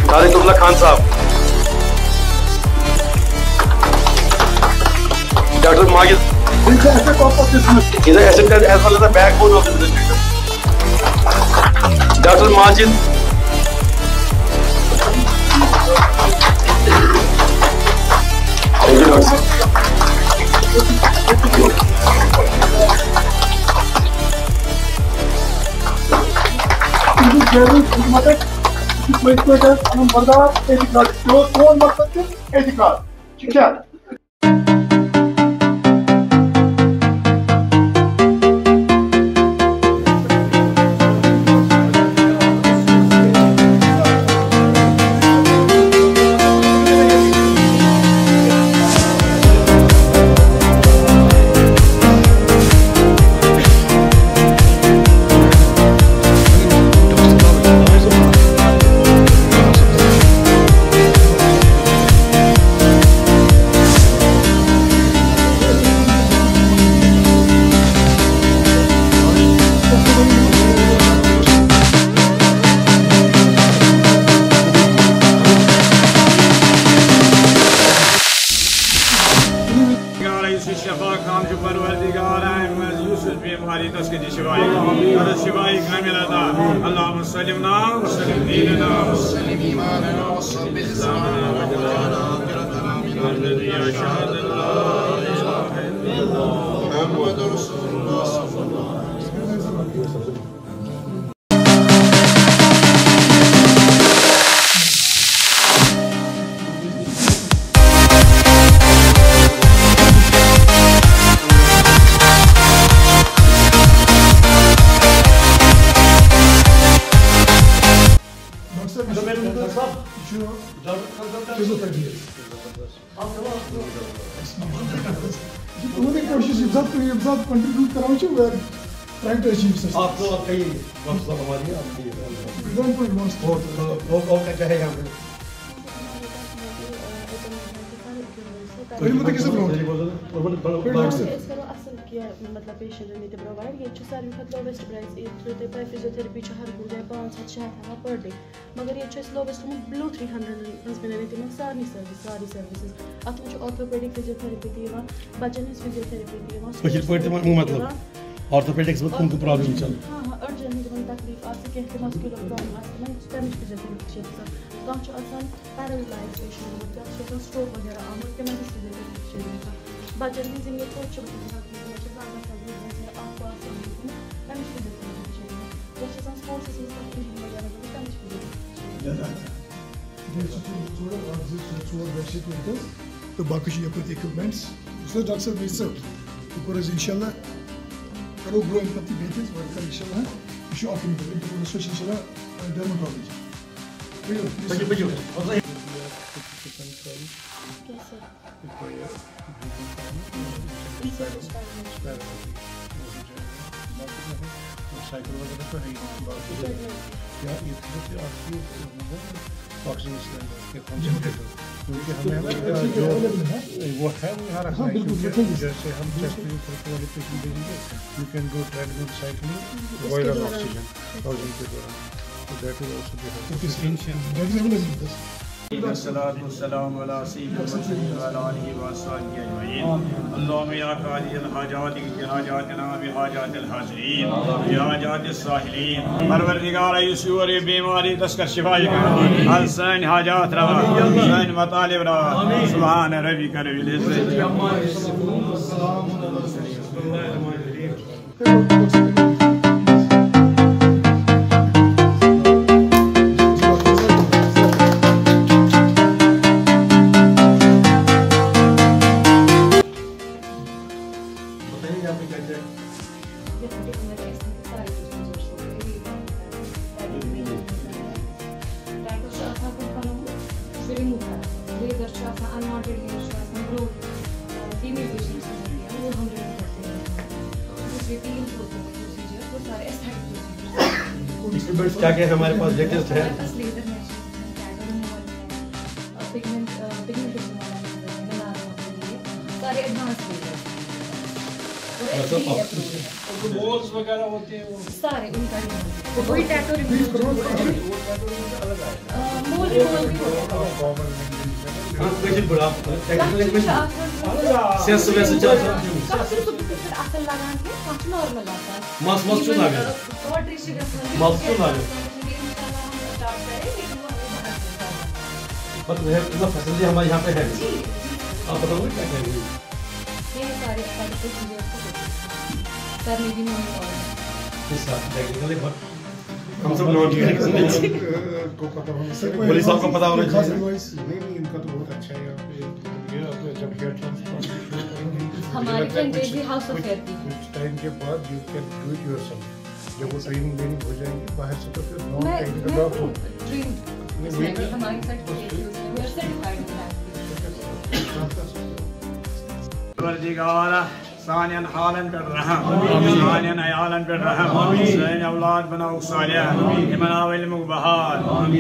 طارق عبداللہ خان صاحب، doctor Majid. He's the asset of business. He's the asset as well as the backbone of the business. Dr. Majid. Thank you, Doctor. ٹھیک ہے. اللهم سلمنا وسلم ديننا وسلم إيماننا وسلم إسلامنا وجعلنا آخرتنا من الذي يشهد لا إله إلا الله محمد رسول الله صلى الله عليه وسلم. کنٹریبیوٹ کراؤ ٹرائنگ ٹو اچیو سکسیس. آپ تو کئی وقت ہماری چاہے یہاں پہ مطلب پیشنٹ پرووائڈ یہ ساروی کھت لویسٹ پرائز یہ تھی فزیوتھراپی ہر کن جائے 500-600 ہٮ۪وان پر ڈے مگر یہ لویسٹ تھوٚمُت بِلو 300 منٛز مِلان تِمن سارنٕے سٔروِسِز اتھ منٛز چھُ آرتھوپیڈِک فزیوتھراپی تہِ یِوان بچن ہٕنٛز فزیوتھراپی تہِ یِوان آرتھوپیڈکس میں کم پرابلم چل أڑجن ہٕنٛز تِمن تکلیٖف آسہِ کینٛہہ تہِ مسکیوٗلر پرابلم آسہِ تِمن تمِچ فزیوتھراپی چھِ گژھان کانٛہہ چھُ آسان پیرالایز پیشنٹ گوٚمُت کانٛہہ چھُ آسان سٹروک وغیرہ آمُت تِمن ہٕنٛز فزیوتھراپی چھِ گژھان بچن ہٕنٛز یِم ییٚتہِ توتہِ چھِ تِمن چھِ زنٛگن اکھ پاس تمِچ فزیوتھراپی چھِ یِوان یا چھِ آسان سپورٹسس منٛز کانٛہہ اِنجری وغیرہ گٔمٕژ تمِچ فزیوتھراپی تو باقی یپٲرۍ اِکوپمنٹس یُس حظ ڈاکٹر صٲب بیٚیہِ صٲب یہِ کوٚر اَسہِ اِنشاءاللہ کرو گرو اَمہِ پتہٕ تہِ بیٚیہِ تہِ وارٕ کارٕ اِنشاءاللہ یہِ چھُ اکھ سُہ چھِ اِنشاءاللہ ڈرماٹالجی. سائیکل وغیرہ تو ہے یا آکسیجن سلینڈر کیونکہ ہمیں وہ ہے وہ یہاں رکھنا ہے جیسے ہم چیسٹ والے پیشنٹ دیں گے you can do treadmill cycling viral oxygen oxygen کے دوران تو that will also be helpful. الصلاة والسلام على سيد المرسلين وعلى آله وصحبه أجمعين. اللهم يا قاضي الحاجات بحاجاتنا بحاجات الحاضرين بحاجات الساهلين پروردگار یسور بیماری دستکر شفای کن سن حاجات روا سن مطالب روا سبحان ربك رب العزة عما يصفون والسلام على المرسلين. بسم الله الرحمن الرحيم. کیا کیا ہمارے پاس لیٹسٹ ہے سارے ایڈوانس मोल्स वगैरह होते हैं वो सारे उनका ही कोई टैटू बीफ करो मोल भी اصل لگان کینٛہہ نارمل آسان مس چھُ لگان باڈری چھِ گژھان مس چھُ لگان فیسلٹی ہمارے یہاں پہ ہے آپ بتاؤ کیا کیا ہے یہ سارے کرنے بھی نہیں ہم سب لوگ کو پتہ ہونا پولیس صاحب کو پتا ہونا چاہیے نہیں ان کا تو بہت اچھا ہے جب ہیئر ٹرانسپلانٹ ہمارے فرینڈز بھی ہاؤس آف ہیئر کچھ ٹائم کے بعد you can do it your self جب وہ ٹریننگ دینی ہو جائیں گے باہر سے تو پھر نان ٹیکنیکل ڈاکٹر ہماری پروردگار سانین حالن پر رحم سانین عیالن پر رحم سانین اولاد بناو صالح امناو علمک بہار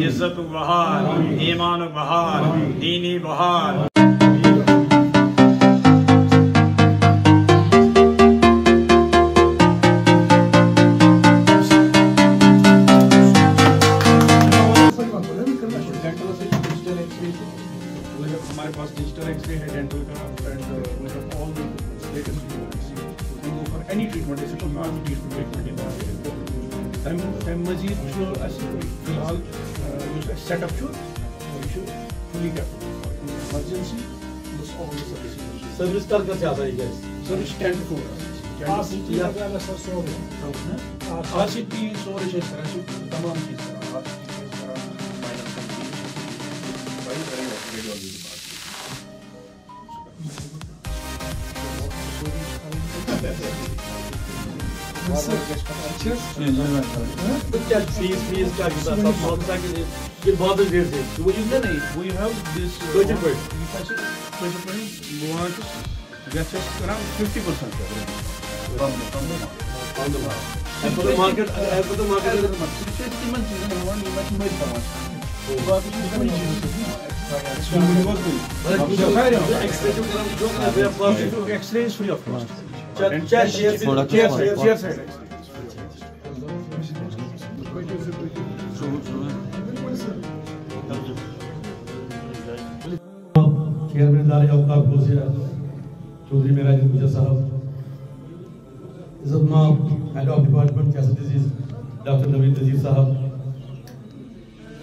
عزتک بہار ایمانک بہار دینی بہار ہمارے پاس ڈیجیٹل ایکس رے ہے ڈینٹل کا and we have all the latest technology to go for any treatment ایسے تو نان ٹریٹمنٹ تمہِ مزید چھُ اَسہِ فِلحال یُس اَسہِ سیٹ اپ چھُ یہِ چھُ فُلی ایمرجنسی سروس کر کر سے آتا ہے گیس سروس 10 to 4 آسی ٹی سورے چھِ أسۍ کران چھِ تمام چیٖز کران X-ray is free of cost. Chairman ادارے اوقاف گوسیا چودھری معراج الدین صاحب، عزت مآب head of department cancer disease doctor Naveed Nazir Sahib,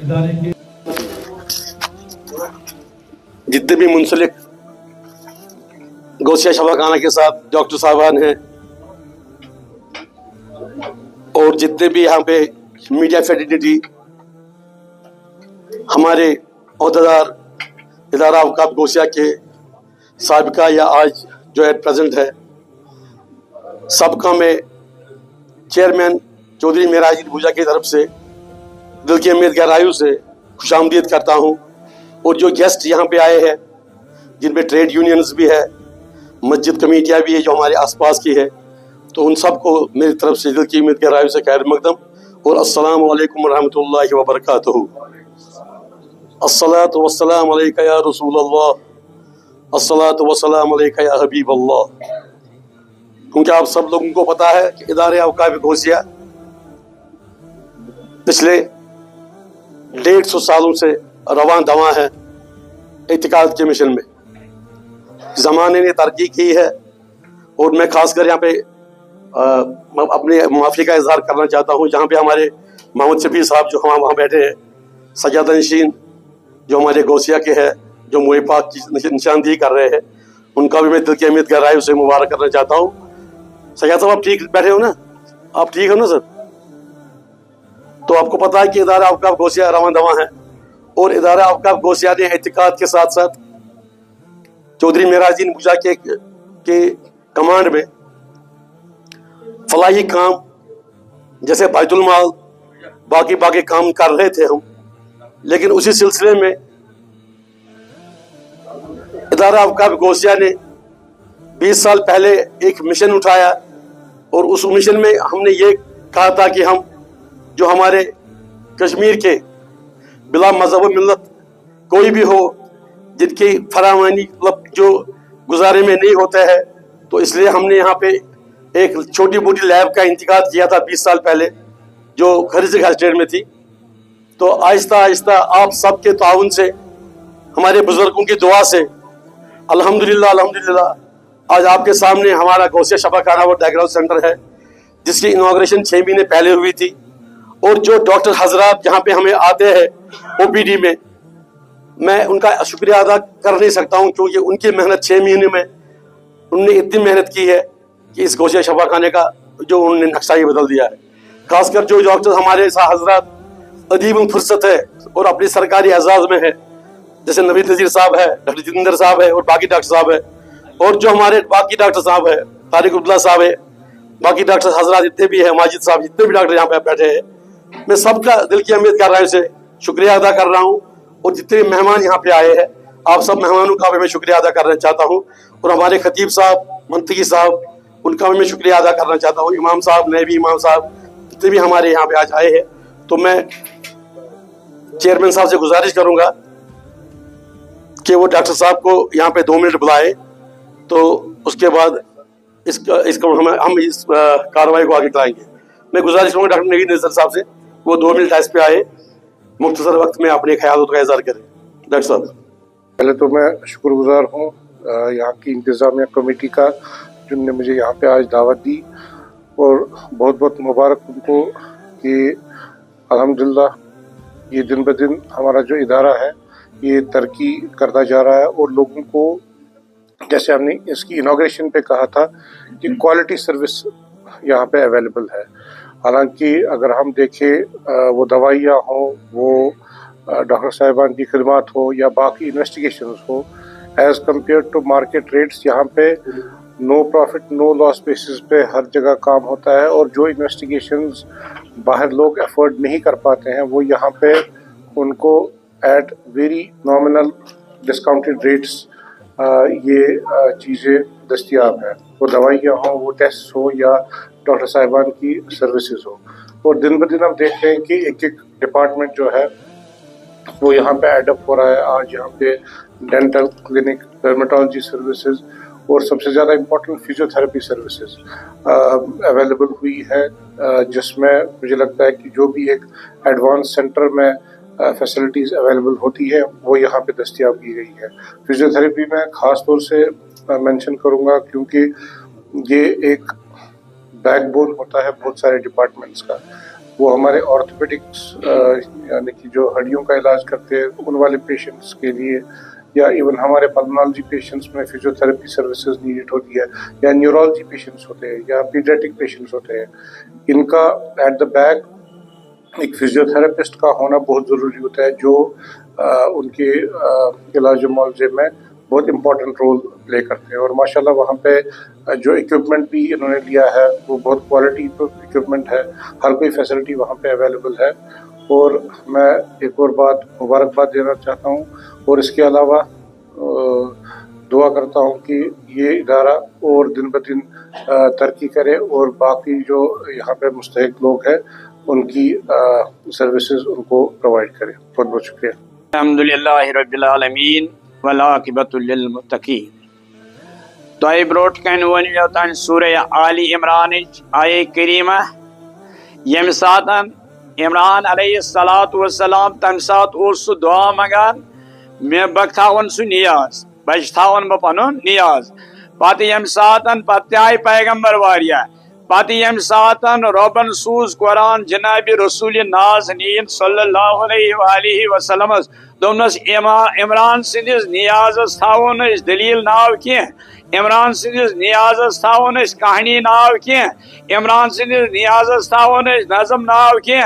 ادارے کے جتنے بھی منسلک گوسیا شفا خانہ کے ساتھ ڈاکٹر صاحبان ہیں اور جتنے بھی یہاں پہ میڈیا فیڈیٹی ہمارے عہدیدار ادارہ اوقاف گوسیا کے سابقہ یا آج جو ہے پریزنٹ ہے، سابقہ میں چیئرمین چودھری معراج بھوجا کی طرف سے دل کی امید گہرائیوں سے خوش آمدید کرتا ہوں، اور جو گیسٹ یہاں پہ آئے ہیں جن میں ٹریڈ یونینز بھی ہے، مسجد کمیٹیاں بھی ہے جو ہمارے آس پاس کی ہے، تو ان سب کو میری طرف سے دل کی امید گہرائیوں سے خیر مقدم اور السلام علیکم ورحمۃ اللہ وبرکاتہ۔ الصلاۃ والسلام علیک یا رسول اللہ، الصلاۃ والسلام علیک یا حبیب اللہ۔ کیونکہ آپ سب لوگوں کو پتا ہے کہ ادارے اوقاف گوسیا پچھلے 150 سالوں سے رواں دواں ہے اعتقاد کے مشن میں۔ زمانے نے ترقی کی ہے اور میں خاص کر یہاں پہ اپنے معافی کا اظہار کرنا چاہتا ہوں، جہاں پہ ہمارے محمد شفیع صاحب جو وہاں بیٹھے ہیں، سجادہ نشین جو ہمارے گوسیا کے ہیں، جو موئے پاک کی نشاندہی کر رہے ہیں، ان کا بھی میں دل کی امید گہرائیوں سے مبارک کرنا چاہتا ہوں۔ سجاد صاحب آپ ٹھیک بیٹھے ہو نا؟ آپ ٹھیک ہو نا سر؟ تو آپ کو پتا ہے کہ ادارہ اوقاف گوسیا رواں دواں ہے، اور ادارہ اوقاف گوسیا نے اعتقاد کے ساتھ ساتھ چودھری معراج الدین بھوجا کے کمانڈ میں فلاحی کام جیسے بیت المال باقی کام کر رہے تھے ہم، لیکن اسی سلسلے میں ادارہ اوقاف گوسیا نے 20 سال پہلے ایک مشن اٹھایا، اور اس مشن میں ہم نے یہ کہا تھا کہ ہم جو ہمارے کشمیر کے بلا مذہب و ملت کوئی بھی ہو جن کی فراوانی جو گزارے میں نہیں ہوتا ہے، تو اس لیے ہم نے یہاں پہ एक छोटी मोटी लैब का इंतकाल किया था 20 साल पहले जो खरीज स्टेट में थी। तो आहिस्ता आहिस्ता आप सबके ताउन से, हमारे बुजुर्गों की दुआ से अल्हम्दुलिल्लाह अल्हम्दुलिल्लाह आज आपके सामने हमारा गौसिया शफाखाना और डायग्नोस्टिक सेंटर है, जिसकी इनॉग्रेशन 6 महीने पहले हुई थी। और जो डॉक्टर हजरात यहाँ पे हमें आते हैं OPD में, मैं उनका शुक्रिया अदा कर नहीं सकता हूँ, क्योंकि उनकी मेहनत 6 महीने में उनने इतनी मेहनत की है कि इस गौसिया शफाखाने का जो उन्होंने नक्शा ही बदल दिया है। खासकर जो डॉक्टर हमारे हजरात अदीब फुर्सत है और अपनी सरकारी एजाज में है, जैसे नवीद नजीर साहब है, डॉक्टर जितेंद्र साहब है और बाकी डॉक्टर साहब है, और जो हमारे बाकी डॉक्टर साहब है, तारिक अब्दुल्ला साहब है, बाकी डॉक्टर हजरात जितने भी है, माजिद साहब, जितने भी डॉक्टर यहाँ पे बैठे हैं, मैं सबका दिल की अहमियत कर रहा हूँ, से शुक्रिया अदा कर रहा हूँ। और जितने मेहमान यहाँ पे आए हैं, आप सब मेहमानों का भी मैं शुक्रिया अदा करना चाहता हूँ। और हमारे खतीब साहब, मंतकी साहब, उनका भी मैं शुक्रिया अदा करना चाहता हूँ। इमाम साहब, नैबी इमाम साहब, जितने भी हमारे यहाँ पे आज आए हैं, तो मैं चेयरमैन साहब से गुजारिश करूंगा कि वो डॉक्टर साहब को यहाँ पे 2 मिनट बुलाए, तो उसके बाद इसको हम इस कार्रवाई को आगे चलाएंगे। मैं गुजारिश करूंगा डॉक्टर नवीद नज़र साहब से, वो 2 मिनट इस पे आए, मुख्तसर वक्त में अपने ख्यालों का इज़हार करें। डॉक्टर साहब, पहले तो मैं शुक्रगुजार हूँ यहाँ की इंतज़ामिया कमेटी का, जिनने मुझे यहाँ पे आज दावत दी, और बहुत बहुत मुबारक उनको कि अल्हम्दुलिल्लाह ये दिन ब दिन हमारा जो इदारा है ये तरक्की करता जा रहा है। और लोगों को, जैसे हमने इसकी इनॉग्रेशन पे कहा था कि क्वालिटी सर्विस यहाँ पे अवेलेबल है। हालांकि अगर हम देखें वो दवाइयाँ हो, वो डॉक्टर साहिबान की खिदमत हो या बाकी इन्वेस्टिगेशंस हो, as compare to market rates यहाँ पे no profit no loss basis पे हर जगह काम होता है। और जो इन्वेस्टिगेशंस बाहर लोग अफोर्ड नहीं कर पाते हैं, वो यहाँ पे उनको at very nominal discounted rates ये चीज़ें दस्तियाब हैं। वो दवाइयाँ हों, वो टेस्ट हो या डॉक्टर साहिबान की सर्विसेज हो। और दिन ब दिन हम देख रहे हैं कि एक एक डिपार्टमेंट जो है वो यहाँ पे एडअप हो रहा है। आज यहाँ पे डेंटल क्लिनिक, डर्मेटोलॉजी सर्विसेज और सबसे ज़्यादा इम्पोर्टेंट फिजियोथेरेपी सर्विसेज अवेलेबल हुई है, जिसमें मुझे लगता है कि जो भी एक एडवांस सेंटर में फैसिलिटीज़ अवेलेबल होती है वो यहाँ पे दस्तियाब की गई है। फिजियोथेरेपी में ख़ास तौर से मेंशन करूँगा, क्योंकि ये एक बैकबोन होता है बहुत सारे डिपार्टमेंट्स का। वो हमारे ऑर्थोपेडिक्स यानी कि जो हड्डियों का इलाज करते हैं उन वाले पेशेंट्स के लिए, या इवन हमारे पल्मोनोलॉजी पेशेंट्स में फिजियोथेरेपी सर्विसेज नीडेड होती है, या न्यूरोलॉजी पेशेंट्स होते हैं या पीडियाट्रिक पेशेंट्स होते हैं, इनका एट द बैक एक फिजियोथेरेपिस्ट का होना बहुत ज़रूरी होता है, जो उनके इलाज मुआवजे में बहुत इम्पोर्टेंट रोल प्ले करते हैं। और माशाल्लाह वहाँ पे जो इक्विपमेंट भी इन्होंने लिया है वो बहुत क्वालिटी इक्विपमेंट है, हर कोई फैसिलिटी वहाँ पे अवेलेबल है। और मैं एक और बात मुबारकबाद देना चाहता हूँ, और इसके अलावा दुआ करता हूँ कि ये इदारा और दिन ब दिन तरक्की करे और बाकी जो यहाँ पे मुस्तहिक लोग हैं उनकी सर्विसेज उनको प्रोवाइड करें। बहुत बहुत शुक्रिया। अल्हम्दुलिल्लाहि रब्बिल आलमीन वल आक़िबतु लिल मुत्तक़ीन। तोय ब्रोट कन वन योतान सूरह आली इमरान आये करीमा यम सातन इमरान अलैहिस्सलातु वस्सलाम तम सात ओस दुआ मंगान मे बख्तावन सु नियाज बजतावन बपनुन नियाज पत यम सातन पत आय पैगंबर वारिया पत यम सातन रबन सूज कुरान जनाब रसूल नाज़नीन सल्लल्लाहु अलैहि वसल्लम दोनस इमरान सिंदिस नियाजस थावन दलील नाव की इमरान सिंदिस नियाजस थावन कहानी नाव की इमरान सिंदिस नियाजस थावन नज़म नाव की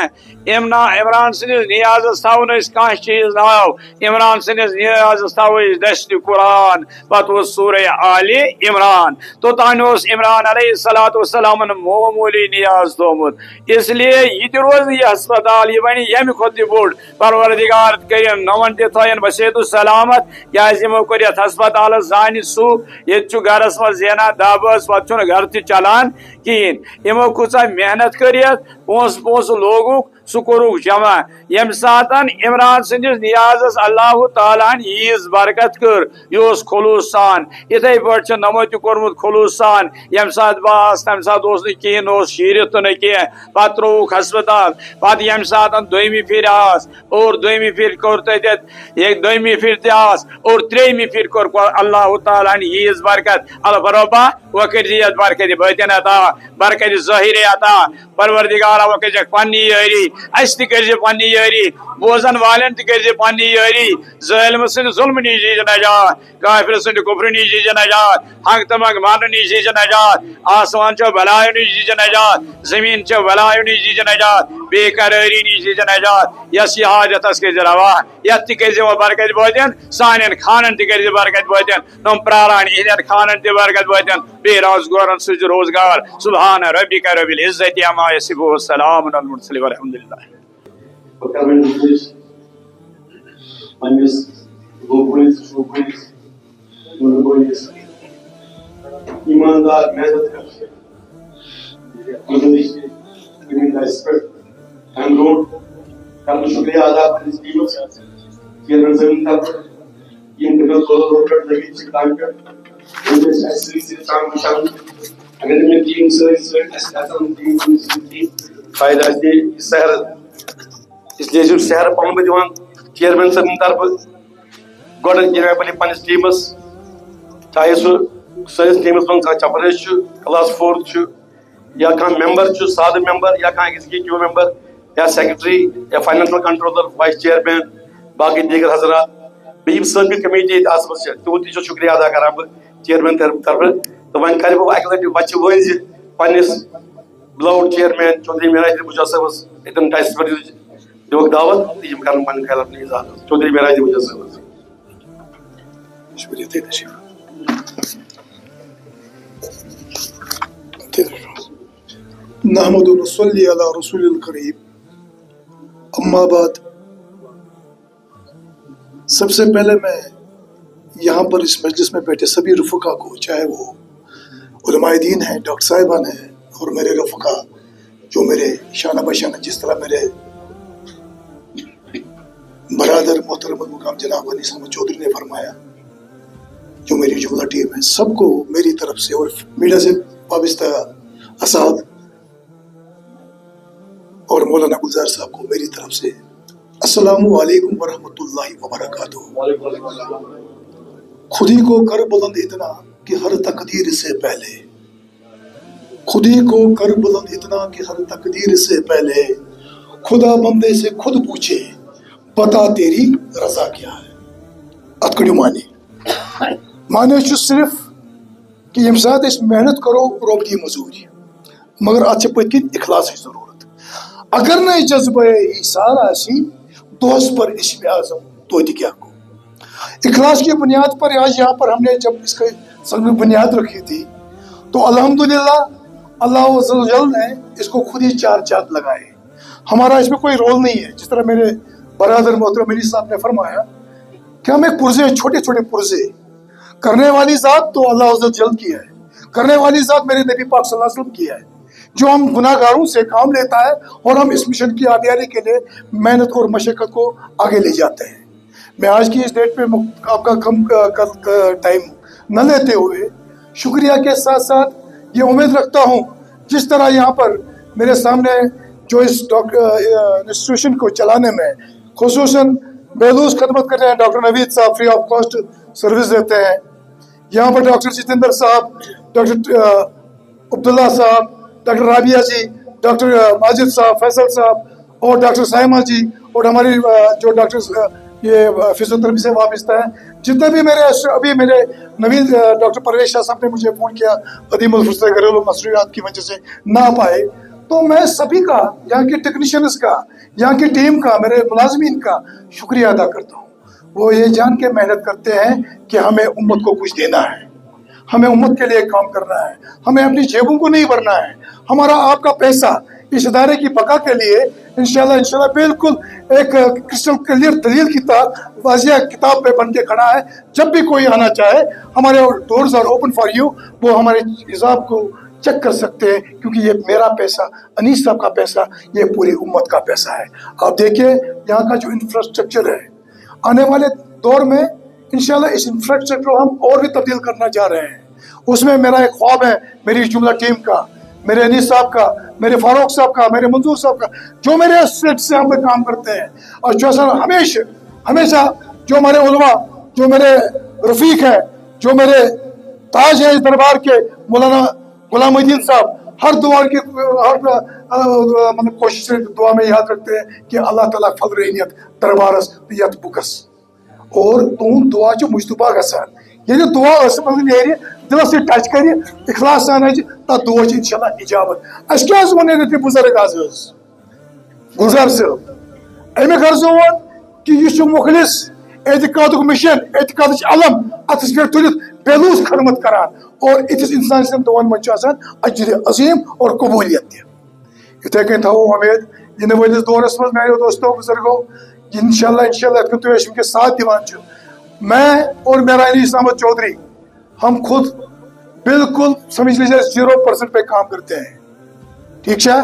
इमरान सिंदिस नियाजस थावन कह चीज नाव इमरान सिंदिस नियाजस थावन दस्त कुरान पत वो सूरह आले इमरान तो तान इमरान अलैहिस्सलातु वस्सलाम मामूली नियाज थोमुत इसलिए ये रोज ये अस्पताल ये बनी यम खुद बोड़ परवरदिगार करियन नवन थन बसेतु सलामत क्या कर अस्पताल जान सू ये गरस मज जेना दबस पे घर चलान कहें यमो कूचा मेहनत कर पोस लोगुक सह कोरुक जमा यम सातन इमरान सदिस नियाजस अल्लाह ताला यीज बरकत कर यह खुलूस सान इथे पे नमो तह कोर्मुत खुलूस सान यम सात बास तम सात कहें शीरित तो कह पे त्रोक हस्पताल पे यम सात दोमी फिर आस और दोमी फिर कोर दोमी फिर तस और त्रेमी फिर कोर अल्लाह ताला यीज बरकत अल्लाह बरोबा वह कर बरकत बतन अता बरकत ज़ाहिर अता परवरदिगार वह कर पन्नी यारी अस तह पन्नी यारी बोजन वालन तह पन्नी यारी ज़ालिम सद जुल्म नीज नजात काफिर सद कुफ्र नीज नजात हक तमक मान नीज नजात आसमान चो बलाय नीज नजात जमीन चो बलाय नीज नजात बेकरारी नीज नजात यस हाजत कर रवा यत तह वह बरकत बतन सान खानन तह बरकत बतन नम प्रारान इहद खानन तह बरकत बतन बे रोजगार सज रोजगार सुबहान रब्बिका रब्बिल इज्जति अम्मा यसिफून सलामुन अलल मुरसलीन वल्हम्दुलिल्लाह ईमानदार मेहनत कर शुक्रिया अदा चेयरमैन जमीन फायदा शहर इसलिए शहर पन दिवान चेयरमैन सदन तरफ गोड़ गिराबली पन्नस टीमस चाहे सर टीमस मन चपरेश क्लास 4 या मेंबर साद मेंबर या एग्जीक्यूटिव मेंबर या सेक्रेटरी या फाइनेंशियल कंट्रोलर वाइस चेयरमैन बाकी दीगर हजरात बीम सर्किल कमेटी तुद शुक्रिया अदा करा चेयरमैन तरफ तो वन कर अक लट बच्चे वज पन्नस ब्लाउड चेयरमैन चौधरी मेराज मुजा साहबस इतन टाइस पर दिवक दावत यम कर पन ख्याल अपनी इजाजत चौधरी मेराज मुजा साहबस शुक्रिया थे तशरीफ नहमदु व नसल्ली अला रसूलिल करीम अम्मा बाद। सबसे पहले मैं यहाँ पर इस मजलिस में बैठे सभी रफ़ुका को, चाहे वो उलमाए दीन हैं, डॉक्टर साहिबान हैं और मेरे रफ़ुका जो मेरे शाना बशाना, जिस तरह मेरे बरादर मोहतरम मुकाम जनाब अनीस अहमद चौधरी ने फरमाया, जो मेरी जुमला टीम है, सबको मेरी तरफ से और मीडिया से वाबस्ता असाद और मौलाना गुलजार साहब को मेरी तरफ से अस्सलामु अलैकुम व रहमतुल्लाहि व बरकातुहू। खुद ही को कर बुलंद इतना कि हर तकदीर से पहले, खुद ही को कर बुलंद इतना कि हर तकदीर से पहले खुदा बंदे से खुद पूछे बता तेरी रजा क्या है। अतकड़ी माने सिर्फ कि यम साथ इस मेहनत करो रोबदी मजूरी, मगर अच्छे पत्किन इखलास की जरूरत। अगर न जज्बे ईसार आसी दोष पर इश्क़ आज़म तो क्या को इखलास की बुनियाद पर आज यहाँ पर हमने जब इसका सब बुनियाद रखी थी तो अल्हम्दुलिल्लाह अल्लाह अज़्ज़ व जल ने इसको खुद ही चार चांद लगाए। हमारा इसमें कोई रोल नहीं है। जिस तरह मेरे बरादर मोहतरम अली साहब ने फरमाया कि हम एक पुरजे, छोटे छोटे पुरजे, करने वाली ज़ात तो अल्लाह अज़्ज़ व जल की है, करने वाली ज़ात मेरे नबी पाक सल्लल्लाहु अलैहि वसल्लम की है, जो हम गुनाहगारों से काम लेता है और हम इस मिशन की आबियारी के लिए मेहनत और मशक्क़त को आगे ले जाते हैं। मैं आज की इस डेट पे आपका कम टाइम न लेते हुए शुक्रिया के साथ साथ ये उम्मीद रखता हूँ, जिस तरह यहाँ पर मेरे सामने जो इस इंस्टीट्यूशन को चलाने में खुसूसन बेलूस खदमत कर रहे हैं डॉक्टर नवीद साहब, फ्री ऑफ कॉस्ट सर्विस देते हैं। यहाँ पर डॉक्टर जितेंद्र साहब, डॉक्टर अब्दुल्ला साहब, डॉक्टर राबिया जी, डॉक्टर माजिद साहब, फैसल साहब और डॉक्टर साइमा जी और हमारी जो डॉक्टर ये फिजियोथेरेपी से वाबस्ता है, जितने भी अभी मेरे नवीन डॉक्टर परवेश शाह साहब ने मुझे फ़ोन किया, अदीमुल फुर्सत घरेलू मसरूरियात की वजह से ना पाए, तो मैं सभी का, यहाँ के टेक्नीशियंस का, यहाँ की टीम का, मेरे मुलाजमीन का शुक्रिया अदा करता हूँ। वो ये जान के मेहनत करते हैं कि हमें उम्मत को कुछ देना है, हमें उम्मत के लिए काम करना है, हमें अपनी जेबों को नहीं भरना है। हमारा आपका पैसा इस इदारे की बका के लिए इंशाल्लाह बिल्कुल एक क्रिस्टल क्लियर दलील की तरह वाजिया किताब पे बन के खड़ा है। जब भी कोई आना चाहे, हमारे doors are open for you. वो हमारे हिसाब को चेक कर सकते हैं, क्योंकि ये मेरा पैसा, अनीस साहब का पैसा, ये पूरी उम्मत का पैसा है। आप देखिए यहाँ का जो इंफ्रास्ट्रक्चर है, आने वाले दौर में इंशाल्लाह इस इंफ्रास्ट्रक्चर को हम और भी तब्दील करना चाह रहे हैं। उसमें मेरा एक ख्वाब है, मेरी जुमला टीम का, मेरे अनीस साहब का, मेरे फारूक साहब का, मेरे मंजूर साहब का, जो मेरे सेट से हम काम करते हैं, और जो सर हमेशा जो हमारे उलमा, जो मेरे रफीक है, जो मेरे ताज है इस दरबार के, मौलाना गुलामुद्दीन साहब, हर दुआ की मतलब कोशिश दुआ में याद रखते हैं कि अल्लाह ताला फजल रहीनियत दरबारस यत बुकस, और तुम दुआ जो मुश्तबा गसान, ये जो दुआ नेर दिल से टच कर इखलास सान तथ दुआ इंशाल्लाह इजाबत। अस क्या वन बुजुर्ग आज गुलजार साहब अमिक अर्ज वो कि यह मुखलिस एतिकाद मिशन, एतिकाद अलम अथस पे तुलित बेलूस खदमत करान, और इतिस इंसान से दुआन मज अजर अजीम और कबूलियत। इथे कन थो उम्मीद इन वलिस दौरस मज मेरे दोस्तों बुजुर्गो, इंशाल्लाह के साथ दिवान मैं और मेरा अनीस अहमद चौधरी, हम खुद बिल्कुल समझ लीजिए 0% पे काम करते हैं, ठीक है।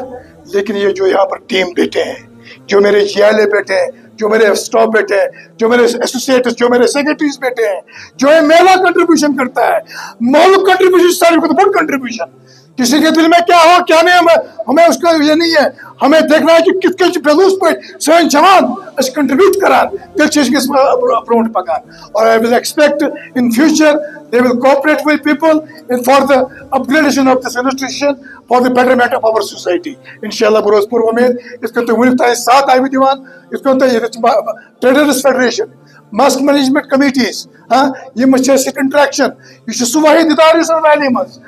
लेकिन ये जो यहाँ पर टीम बैठे हैं, जो मेरे जियाले बैठे हैं, जो मेरे स्टाफ बैठे हैं, जो मेरे एसोसिएट्स, जो मेरे सेक्रेटरीज बैठे हैं, जो ये मेला कंट्रीब्यूशन करता है, मालूम कंट्रीब्यूशन सारी बड़ कंट्रीब्यूशन, किसी के दिल में क्या हो क्या नहीं हमें उसका ये नहीं है, हमें देखना है कि कित बेलूस पे सन जवान कंट्रीब्यूट करान ब्रोट पकान। और I will expect in future they will cooperate with people for the upgradation of this institution for the betterment of our society. Inshallah बरोज पूर्व उम्मीद इसको तो वुनिक ताई साथ आई दीवान, इसको तो traders federation, Musk management committees, हाँ ये मशेसिक इंटरेक्शन, ये सुवाहिद इदारे इस वैली मज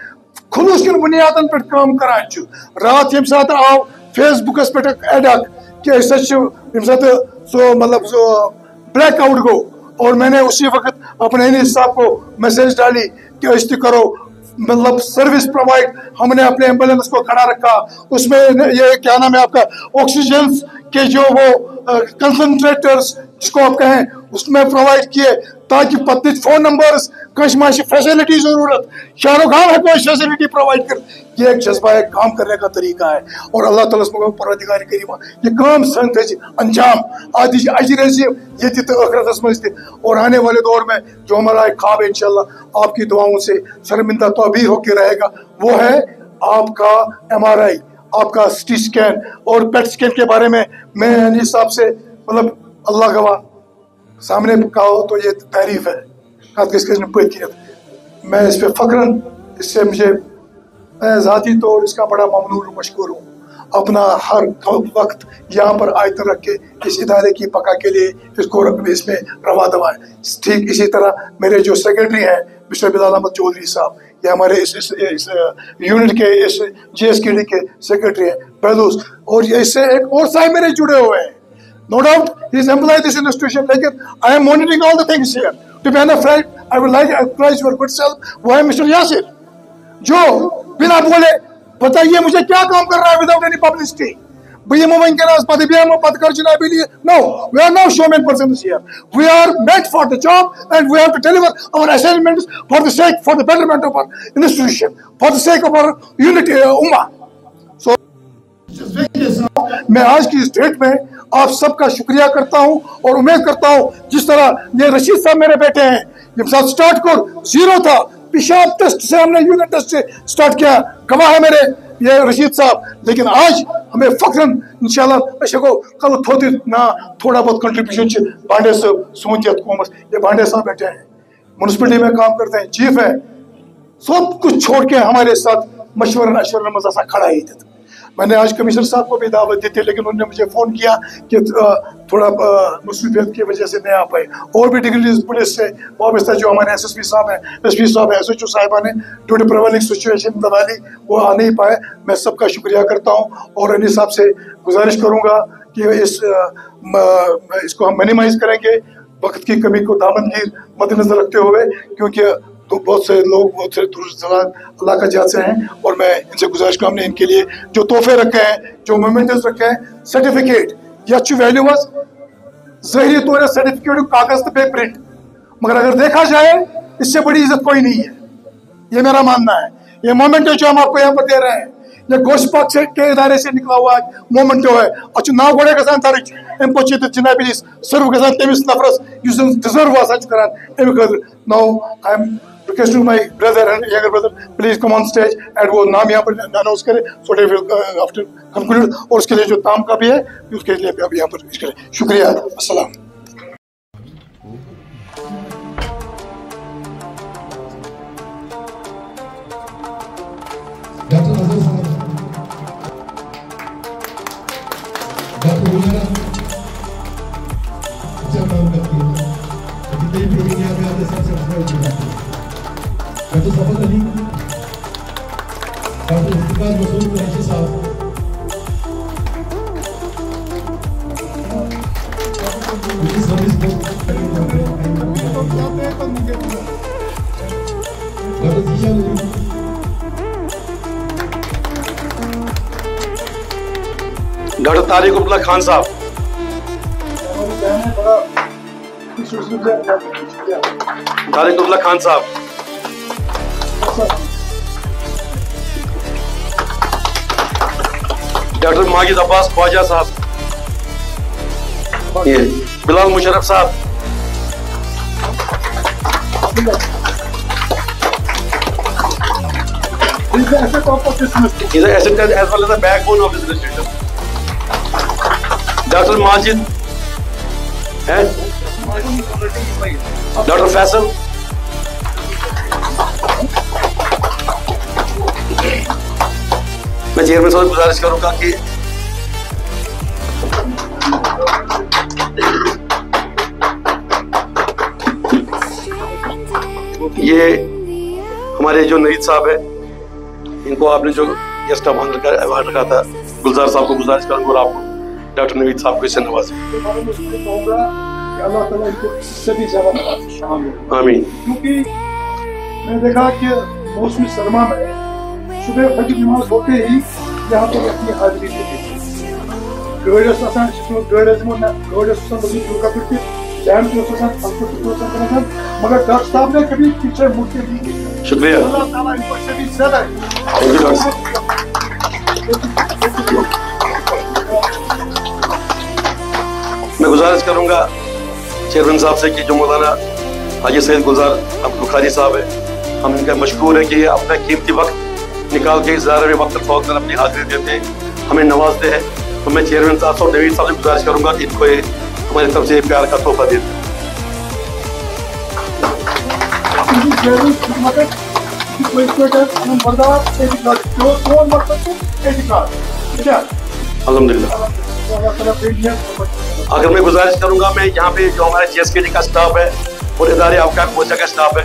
खुलूस किन बुनियादन पे काम करान छु। रात यम साथ आओ फेसबुकस पे एडक कि सो मतलब सो ब्लैक आउट गो, और मैंने उसी वक्त अपने अनीस साहब को मैसेज डाली कि इस करो मतलब सर्विस प्रोवाइड, हमने अपने एम्बुलेंस को खड़ा रखा, उसमें ये क्या नाम है आपका ऑक्सीजन के जो वो कंसंट्रेटर्स जिसको आप कहें उसमें प्रोवाइड किए, ताकि पत्नी फोन नंबर्स कशमाशी फैसिलिटी जरूरत शाहरुख खान है कोई फैसिलिटी प्रोवाइड कर, ये एक जज्बा है, काम करने का तरीका है। और अल्लाह ताला परवरदिगार करीम ये काम संत अंजाम आदि अजर ये आखिरत में, और आने वाले दौर में जो हमारा एक ख्वाब है इंशाल्लाह आपकी दुआओं से शर्मिंदा तो अभी होकर रहेगा, वो है आपका MRI, आपका CT स्कैन और PET स्कैन के बारे में मैं अनीस साहब से मतलब अल्लाह गवाह सामने कहा तो ये तारीफ है, मैं इस पे फख्रन, इससे मुझे ज़ाती तौर इसका बड़ा ममनून मशकूर हूँ। अपना हर वक्त यहाँ पर आयतन रख के इस इदारे की बका के लिए इसको इसमें रवा दवा है। ठीक इसी तरह मेरे जो सेक्रेटरी हैं मिस्टर बिलाल अहमद चौधरी साहब, ये हमारे इस यूनिट के इस GSKD के सेक्रेटरी हैं बेलूस, और इससे एक और साहब मेरे जुड़े हुए हैं। No doubt he is employed this institution, लेकिन I am monitoring all the things here. To be honest, I would like to acknowledge your good self, वो है मिस्टर यासिर, जो बिना बोले बताइए मुझे क्या काम कर रहा है without any publicity. भैया मोबाइल के नाम पद भी हम पद कर चुनाव भी लिए. No, we are no showman persons here. We are meant for the job and we have to deliver our assignments for the betterment of our institution, for the sake of our unity ummah. So मैं आज की इस date में आप सबका शुक्रिया करता हूं और उम्मीद करता हूं जिस तरह ये रशीद साहब मेरे बेटे हैं, जब साथ स्टार्ट कर 0 था, पेशाब टेस्ट से हमने यूनिट टेस्ट से स्टार्ट किया, गवाह है मेरे ये रशीद साहब, लेकिन आज हमें फख्रन इंशाल्लाह अशको कल थोड़ी ना थोड़ा बहुत कंट्रीब्यूशन भांडे साहब सोचियत कोमस, ये भांडे साहब बैठे हैं म्यूनसिपलिटी में काम करते हैं, चीफ है, सब कुछ छोड़ के हमारे साथ मशवरन अशवरन मजा खड़ा ही था। मैंने आज कमिश्नर साहब को भी दावत दी थी, लेकिन उन्होंने मुझे फ़ोन किया कि थोड़ा मुसीबत की वजह से नहीं आ पाए। और भी डिग्री पुलिस से वाबस्ता जो हमारे SSP साहब हैं, SP साहब हैं, SHO साहिबा ने due to prevailing situation Diwali वो आ नहीं पाए। मैं सबका शुक्रिया करता हूँ और अनिल साहब से गुजारिश करूँगा कि इसको हम मिनिमाइज़ करेंगे वक्त की कमी को दामनगीर मद्देनजर रखते हुए, क्योंकि तो बहुत से लोग बहुत से अल्लाह का जात से हैं, और मैं इनसे गुजारिश करूँ हमने इनके लिए जो तोहफे रखे हैं, जो मोमेंट्स रखे हैं, सर्टिफिकेट या वैल्यू ज़ाहिरी तौर पर सर्टिफिकेट कागज पे प्रिंट, मगर अगर देखा जाए इससे बड़ी इज्जत कोई नहीं है, ये मेरा मानना है। ये मोमेंटो जो हम आपको यहाँ पर दे रहे हैं, ये गोश्त पाक से के इदारे से निकला हुआ मोमेंटो है। अच्छा नाव गोड़े गसान दर्ज इन पोची तो जनाब इस सर्व गसान तेमिस नफरस यूज डिजर्व वास करान एम कर now I am requesting my brother and younger brother please come on stage and वो नाम यहाँ पर अनाउंस करें so they will after conclude और उसके लिए जो ताम का भी है उसके लिए भी आप यहाँ पर इसके लिए शुक्रिया। अस्सलाम। डॉक्टर सफर अली, डॉक्टर इफ्तिकार मसूद कुरैशी साहब, डॉक्टर जीशान अली, डॉक्टर तारिक उल्ला खान साहब, तारिक उल्ला खान साहब, डॉक्टर माजिद अब्बास ख्वाजा साहब, ये बिलाल मुशर्रफ साहब, he's an assistant as well as the backbone of this institution. Doctor Majid है, डॉक्टर फैसल, मैं चेयरमैन साहब गुजारिश करूंगा कि ये हमारे जो नईद साहब है इनको आपने जो गेस्ट ऑफ ऑनर अवार्ड रखा था, गुलजार साहब को गुजारिश करूंगा और आपको डॉक्टर नवीद साहब को इससे नवाजें। आमीन। क्योंकि मैंने देखा कि मौसमी सरमा में सुबह फजर नमाज होते ही यहाँ पर अपनी हाजिरी देती गड़स आसान गड़स में गड़स सब लोग दुर्गा करके जैम जो आसान फंक्शन तो आसान करना था, मगर डॉक्टर साहब ने कभी पीछे मुड़ के नहीं। शुक्रिया। अल्लाह ताला इनको से भी ज्यादा मैं गुजारिश करूंगा चेयरमैन साहब से कि जो मौलाना हाजी सैयद गुलजार अब्दुल बुखारी साहब है, हम इनका मशकूर है कि ये अपना कीमती वक्त निकाल के ज़ाहिर वक्त फौत अपनी हाजिरी देते हैं, हमें नवाजते हैं। तो मैं चेयरमैन साहब और नवीद साहब से गुजारिश करूंगा कि इनको हमारी तरफ से प्यार का तोहफा देते हैं। अल्हम्दुलिल्लाह। अगर मैं गुजारिश करूंगा, मैं यहाँ पे जो हमारे JSKD का स्टाफ है और इदारे अवकाफ मोर्चा का स्टाफ है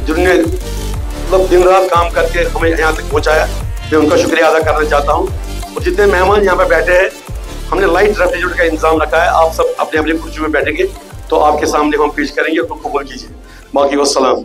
जिन्होंने मतलब दिन रात काम करके हमें यहाँ तक पहुँचाया, मैं उनका शुक्रिया अदा करना चाहता हूँ। और जितने मेहमान यहाँ पे बैठे हैं, हमने लाइट रेफ्रिजरेटर का इंतजाम रखा है, आप सब अपने अपने कुर्सी में बैठेंगे तो आपके सामने हम पेश करेंगे, तो कबूल कीजिए। बाकी वस्सलाम।